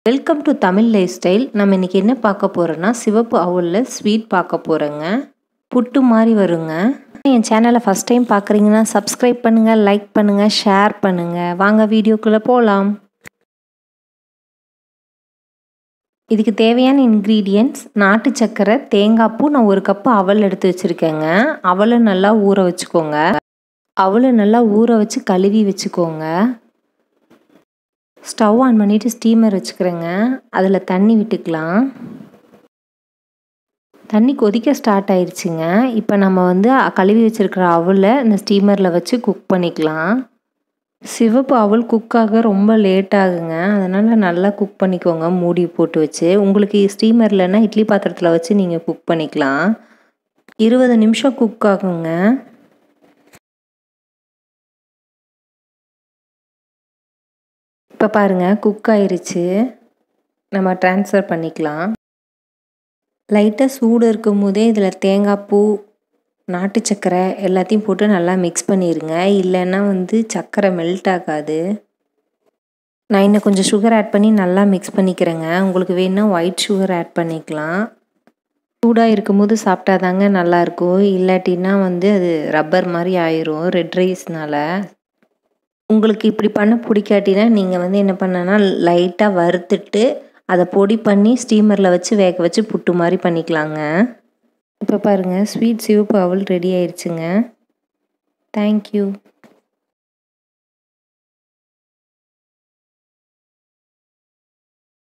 Welcome to Tamil life style. நம்ம இன்றைக்கி என்ன பார்க்க போகிறோன்னா சிவப்பு அவலில் ஸ்வீட் பார்க்க போகிறோங்க. புட்டு மாதிரி வருங்க. என் சேனலை ஃபஸ்ட் டைம் பார்க்குறீங்கன்னா சப்ஸ்கிரைப் பண்ணுங்கள், லைக் பண்ணுங்கள், ஷேர் பண்ணுங்கள். வாங்க வீடியோக்குள்ளே போகலாம். இதுக்கு தேவையான இன்க்ரீடியன்ட்ஸ் நாட்டு சர்க்கரை, தேங்காய் பூ, நான் 1 கப்பு அவல் எடுத்து வச்சுருக்கேங்க. அவலை நல்லா ஊற வச்சுக்கோங்க. அவலை நல்லா ஊற வச்சு கழுவி வச்சுக்கோங்க. ஸ்டவ் ஆன் பண்ணிவிட்டு ஸ்டீமர் வச்சுக்கிறேங்க. அதில் தண்ணி விட்டுக்கலாம். தண்ணி கொதிக்க ஸ்டார்ட் ஆயிடுச்சுங்க. இப்போ நம்ம கழுவி வச்சுருக்கிற அவலை இந்த ஸ்டீமரில் வச்சு குக் பண்ணிக்கலாம். சிவப்பு அவல் குக் ஆக ரொம்ப லேட் ஆகுங்க. அதனால் நல்லா குக் பண்ணிக்கோங்க மூடி போட்டு வச்சு. உங்களுக்கு ஸ்டீமர் இல்லைன்னா இட்லி பாத்திரத்தில் வச்சு நீங்கள் குக் பண்ணிக்கலாம். 20 நிமிஷம் குக் ஆகுங்க. இப்போ பாருங்கள் குக் ஆயிருச்சு. நம்ம ட்ரான்ஸ்ஃபர் பண்ணிக்கலாம். லைட்டாக சூடு இருக்கும் போதே இதில் தேங்காய் பூ, நாட்டு சர்க்கரை எல்லாத்தையும் போட்டு நல்லா மிக்ஸ் பண்ணிடுங்க. இல்லைன்னா சர்க்கரை மெல்ட் ஆகாது. நான் இன்னும் கொஞ்சம் சுகர் ஆட் பண்ணி நல்லா மிக்ஸ் பண்ணிக்கிறேங்க. உங்களுக்கு வேணுன்னா ஒயிட் சுகர் ஆட் பண்ணிக்கலாம். சூடாக இருக்கும்போது சாப்பிட்டா தாங்க நல்லாயிருக்கும். இல்லாட்டின்னா அது ரப்பர் மாதிரி ஆயிரும் ரெட் ரைஸ்னால். உங்களுக்கு இப்படி பண்ண பிடிக்காட்டினா நீங்கள் என்ன பண்ணனா லைட்டாக வறுத்துட்டு அதை பொடி பண்ணி ஸ்டீமரில் வச்சு வேக வச்சு புட்டு மாதிரி பண்ணிக்கலாங்க. இப்போ பாருங்கள் ஸ்வீட் சிவப்பு அவல் ரெடி ஆயிடுச்சுங்க. தேங்க்யூ.